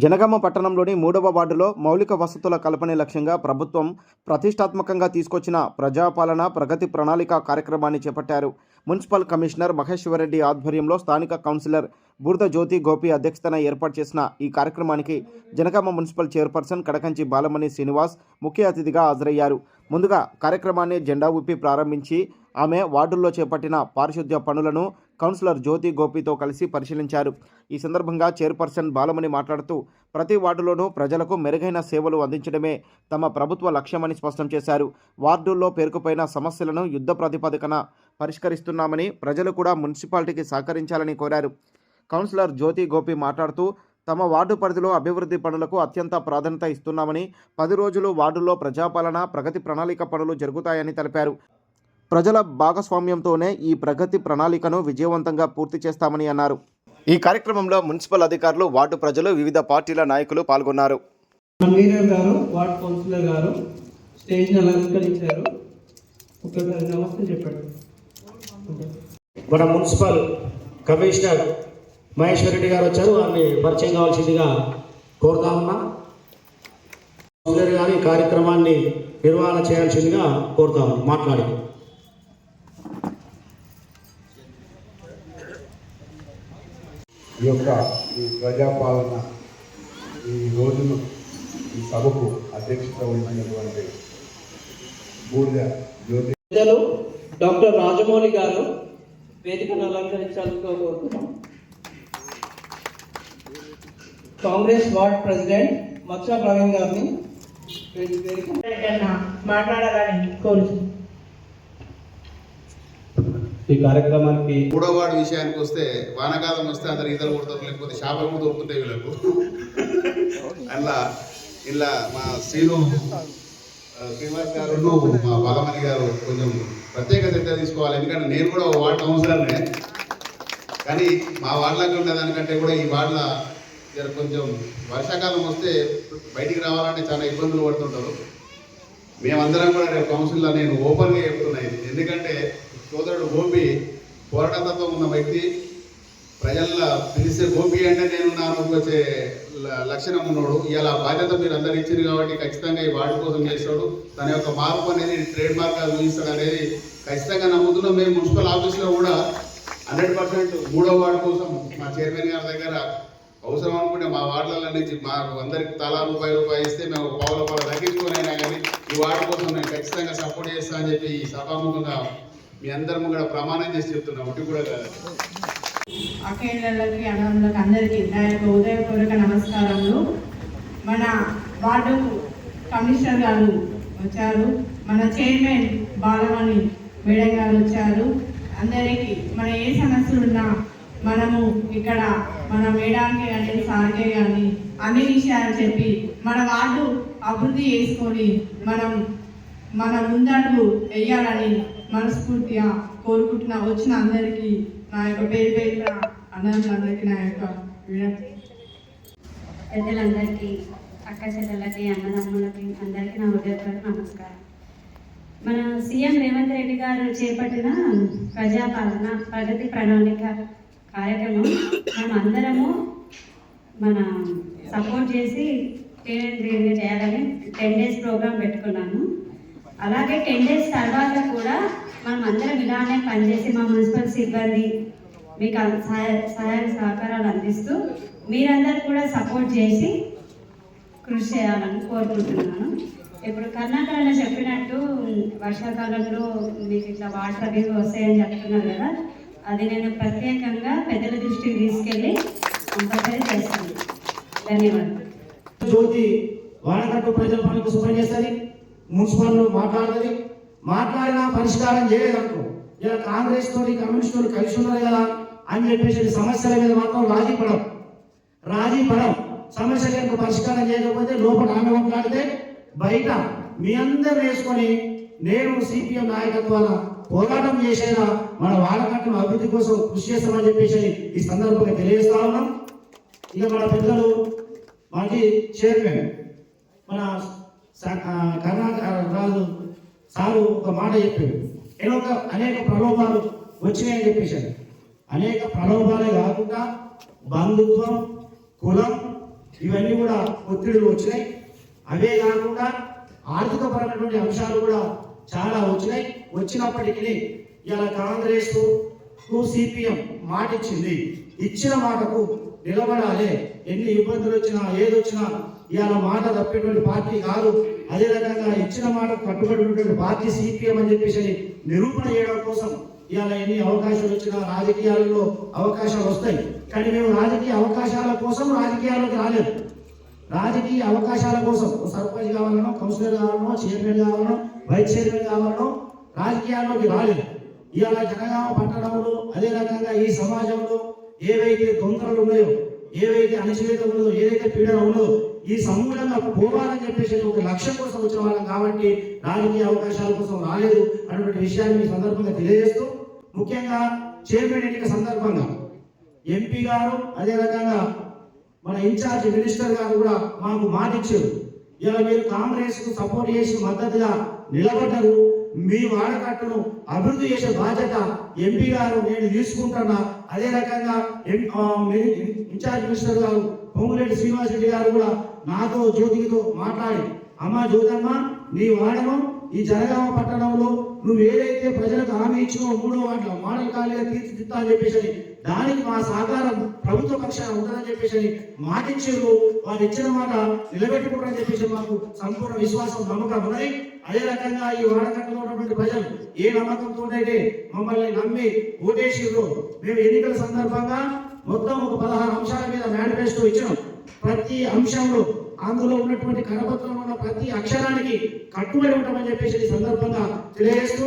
జనగామ పట్టణంలోని 3వ వార్డులో మౌలిక వసతుల కల్పనే లక్ష్యంగా ప్రభుత్వం ప్రతిష్టాత్మకంగా తీసుకొచ్చిన ప్రజాపాలన ప్రగతి ప్రణాళిక కార్యక్రమాన్ని చేపట్టారు. మున్సిపల్ కమిషనర్ మహేశ్వరరెడ్డి ఆధ్వర్యంలో స్థానిక కౌన్సిలర్ బురద జ్యోతి గోపి అధ్యక్షతన ఏర్పాటు చేసిన ఈ కార్యక్రమానికి జనగామ మున్సిపల్ చైర్పర్సన్ కడకంచి బాలమణి శ్రీనివాస్ ముఖ్య అతిథిగా హాజరయ్యారు. ముందుగా కార్యక్రమాన్ని జెండా ఊపి ప్రారంభించి ఆమె వార్డుల్లో చేపట్టిన పారిశుద్ధ్య పనులను కౌన్సిలర్ జ్యోతి గోపితో కలిసి పరిశీలించారు. ఈ సందర్భంగా చైర్పర్సన్ బాలమణి మాట్లాడుతూ ప్రతి వార్డులోనూ ప్రజలకు మెరుగైన సేవలు అందించడమే తమ ప్రభుత్వ లక్ష్యమని స్పష్టం చేశారు. వార్డుల్లో పేరుకుపోయిన సమస్యలను యుద్ధ ప్రాతిపదికన పరిష్కరిస్తున్నామని, ప్రజలు కూడా మున్సిపాలిటీకి సహకరించాలని కోరారు. కౌన్సిలర్ జ్యోతి గోపి మాట్లాడుతూ తమ వార్డు పరిధిలో అభివృద్ధి పనులకు అత్యంత ప్రాధాన్యత ఇస్తున్నామని, 10 రోజులు వార్డుల్లో ప్రజాపాలన ప్రగతి ప్రణాళిక పనులు జరుగుతాయని తెలిపారు. ప్రజల భాగస్వామ్యంతోనే ఈ ప్రగతి ప్రణాళికను విజయవంతంగా పూర్తి చేస్తామని అన్నారు. ఈ కార్యక్రమంలో మున్సిపల్ అధికారులు, వార్డు ప్రజలు, వివిధ పార్టీల నాయకులు పాల్గొన్నారు. వార్డు కౌన్సిలర్ గారు స్టేజ్ని అలంకరించారు. ఒకసారి నమస్తే చెప్పండి. మన మున్సిపల్ కమిషనర్ మహేశ్వరరెడ్డి గారు వచ్చారు. వారిని పరిచయం కావాల్సిందిగా కోరుతా ఉన్నా. కౌన్సిలర్ గారు ఈ కార్యక్రమాన్ని నిర్వహణ చేయాల్సిందిగా కోరుతా ఉన్నాం. మాట్లాడి ఈ యొక్క ఈ ప్రజాపాలన ఈ రోజును ఈ సభకు అధ్యక్షత వహించినటువంటి బూడిద జ్యోతి డాక్టర్ రాజమౌళి గారు వేదికను అలంకరించాలని కోరుతున్నాం. కాంగ్రెస్ వార్డ్ ప్రెసిడెంట్ మచ్చా ప్రవీణ్ గారిని మాట్లాడాలని కోరుతున్నాం. ఈ కార్యక్రమానికి 3వ వార్డు విషయానికి వస్తే, వానకాలం వస్తే అందరు ఈతలు కొడతారు, లేకపోతే చేపలు దొరుకుతుంటాయి వీళ్ళకు. ఇలా మా శ్రీనివాస్ గారు, మా బాలమణి గారు కొంచెం ప్రత్యేక శ్రద్ధ తీసుకోవాలి. ఎందుకంటే నేను కూడా వార్డు కౌన్సిలర్నే, కానీ మా వార్డులకు ఉన్న దానికంటే కూడా ఈ వార్డుల కొంచెం వర్షాకాలం వస్తే బయటికి రావాలంటే చాలా ఇబ్బందులు పడుతుంటారు. మేమందరం కూడా రేపు కౌన్సిల్లో నేను ఓపెన్గా చెప్తున్నాయి. ఎందుకంటే సోదరుడు గోపి పోరాటతత్వం ఉన్న వ్యక్తి, ప్రజల్లో పిలిస్తే గోపి అంటే నేను నాకు వచ్చే లక్షణం ఉన్నాడు. ఇలా బాధ్యత మీరు అందరు ఇచ్చింది కాబట్టి ఖచ్చితంగా ఈ వార్డు కోసం చేస్తాడు. తన యొక్క మార్పు అనేది ట్రేడ్ మార్క్గా చూపిస్తాడు అనేది ఖచ్చితంగా నమ్ముతున్నాం. మేము మున్సిపల్ ఆఫీస్లో కూడా 100% 3వ వార్డు కోసం మా చైర్మన్ గారి దగ్గర అవసరం అనుకుంటే మా వార్డుల నుంచి మాకు అందరికి తలా రూపాయి ఇస్తే మేము పావుల తగ్గించుకొని అయినా కానీ ఈ వార్డు కోసం నేను ఖచ్చితంగా సపోర్ట్ చేస్తా అని చెప్పి ఈ సభాముఖంగా మీ అందరం కూడా ప్రమాణం చేసి చెప్తున్నాం. ఒకటి కూడా కాదు. అఖిలకి అన్నదమ్ములకు అందరికీ నా యొక్క ఉదయపూర్వక నమస్కారములు. మన వార్డు కమిషనర్ గారు వచ్చారు, మన చైర్మన్ బాలమణి మేడం గారు వచ్చారు. అందరికీ మన ఏ సమస్యలు ఉన్నా మనము ఇక్కడ మన మేడానికి కానీ సార్కే కానీ అన్ని విషయాలు చెప్పి మన వార్డు అభివృద్ధి చేసుకొని మన ముందడుగు వెయ్యాలని మనస్ఫూర్తిగా కోరుకుంటున్నా. వచ్చిన అందరికీ నా యొక్క పేరు అన్నలందరికీ నా యొక్క పెద్దలందరికీ, అక్క చెల్లెళ్ళకి, అన్నదమ్ములకి అందరికీ నా హృదయపూర్వక నమస్కారం. మన సీఎం రేవంత్ రెడ్డి గారు చేపట్టిన ప్రజాపాలన ప్రగతి ప్రణాళిక కార్యక్రమం మనం అందరము సపోర్ట్ చేసి చేయాలని 10 days ప్రోగ్రాం పెట్టుకున్నాము. అలాగే 10 days తర్వాత కూడా మనం అందరం ఇలానే పనిచేసి మా మున్సిపల్ సిబ్బంది మీకు సహాయ సహకారాలు అందిస్తూ మీరందరూ కూడా సపోర్ట్ చేసి కృషి చేయాలని కోరుకుంటున్నాను. ఇప్పుడు కర్ణాకరణ చెప్పినట్టు వర్షాకాలంలో మీకు ఇట్లా వాటర్ అవి వస్తాయని చెప్తున్నారు కదా, అది నేను ప్రత్యేకంగా పెద్దల దృష్టికి తీసుకెళ్ళి కంపల్సరీ చేస్తాను. ధన్యవాదాలు. జ్యోతి వానకట్టు ప్రజల పనులకు శుభ్రం చేస్తుంది, మున్సిపల్లో మాట్లాడినా పరిష్కారం చేయలేదనుకో. ఇలా కాంగ్రెస్ తోటి కమ్యూనిస్ట్ తోటి కలిసి ఉన్నారు కదా అని చెప్పేసి సమస్యల మీద మాత్రం రాజీ పడం. సమస్యలకు పరిష్కారం చేయకపోతే లోపల ఆమె మాట్లాడితే బయట మీ అందరూ వేసుకొని నేను సిపిఎం నాయకత్వాల పోరాటం చేసేలా మన వానకట్టు అభివృద్ధి కోసం కృషి చేస్తామని చెప్పేసి ఈ సందర్భంగా తెలియజేస్తా ఉన్నాం. ఇక మన పెద్దలు మనకి చైర్మన్ మన కర్ణాటక రాజు సారు ఒక మాట చెప్పాడు. అనేక ప్రలోభాలు వచ్చినాయని చెప్పేశాడు. అనేక ప్రలోభాలే కాకుండా బంధుత్వం, కులం, ఇవన్నీ కూడా ఒత్తిడులు వచ్చినాయి. అవే కాకుండా ఆర్థిక పరమైనటువంటి అంశాలు కూడా చాలా వచ్చినాయి. వచ్చినప్పటికీ ఇలా కాంగ్రెస్ సిపిఎం మాట ఇచ్చింది, ఇచ్చిన మాటకు నిలబడాలి. ఎన్ని ఇబ్బందులు వచ్చినా ఏదొచ్చినా ఇవాళ మాట తప్పేటువంటి పార్టీ కాదు. అదే రకంగా ఇచ్చిన మాటకు కట్టుబడినటువంటి పార్టీ సిపిఎం అని చెప్పేసి నిరూపణ చేయడం కోసం ఇవాళ ఎన్ని అవకాశాలు వచ్చినా రాజకీయాలలో అవకాశాలు వస్తాయి. కానీ మేము రాజకీయ అవకాశాల కోసం రాజకీయాల్లోకి రాలేదు. రాజకీయ అవకాశాల కోసం సర్పంచ్ కావాలనో, కౌన్సిలర్ కావాలనో, చైర్మన్ కావాలనో, వైస్ చైర్మన్ కావాలనో రాజకీయాల్లోకి రాలేదు. ఇవాళ జనగామ పట్టణంలో అదే రకంగా ఈ సమాజంలో ఏవైతే దొంగలు ఉన్నాయో, ఏవైతే అణచివేత ఉన్నదో, ఏదైతే పీడన ఉన్నదో ఈ సమూలంగా పోవాలని చెప్పేసి ఒక లక్ష్యం కోసం వచ్చిన వాళ్ళం కాబట్టి రాజకీయ అవకాశాల కోసం రాలేదు అన్నటువంటి విషయాన్ని ఈ సందర్భంగా తెలియజేస్తూ, ముఖ్యంగా చైర్మన్ ఎన్నిక సందర్భంగా ఎంపీ గారు అదే రకంగా మన ఇన్ఛార్జ్ మినిస్టర్ గారు కూడా మాకు మాట ఇచ్చారు. ఇలా మీరు కాంగ్రెస్ కు సపోర్ట్ చేసి మద్దతుగా నిలబడ్డారు, మీ వాడకట్టును అభివృద్ధి చేసే బాధ్యత ఎంపీ గారు నేను తీసుకుంటున్నా. అదే రకంగా ఇన్ఛార్జ్ మినిస్టర్ గారు పొంగులేటి శ్రీనివాసరెడ్డి గారు కూడా నాతో జ్యోతితో మాట్లాడి, అమ్మ జ్యోతమ్మ నీ వాడను ఈ జనగామ పట్టణంలో నువ్వు ఏదైతే ప్రజలకు హామీ ఇచ్చినో 3వ వార్డులో మోడల్ కాలేజీగా తీర్చిదిద్దా అని చెప్పేసి దానికి మా సహకారం ప్రభుత్వ పక్షాన ఉంటుందని చెప్పేసి మాటించారు. వారు ఇచ్చిన మాట నిలబెట్టుకుంటారని చెప్పేసి మాకు సంపూర్ణ విశ్వాసం నమ్మకం ఉన్నది. అదే రకంగా ఈ వాడకట్టులో ఉన్నటువంటి ప్రజలు ఏ నమ్మకంతో అయితే మమ్మల్ని నమ్మి ఓటేసిర్రు. మేము ఎన్నికల సందర్భంగా మొత్తం ఒక 16 అంశాల మీద మేనిఫెస్టో ఇచ్చినాం. ప్రతి అంశంలో అందులో ఉన్నటువంటి కరపత్రంలో ఉన్న ప్రతి అక్షరానికి కట్టుబడి ఉంటామని చెప్పేసి ఈ సందర్భంగా తెలియజేస్తూ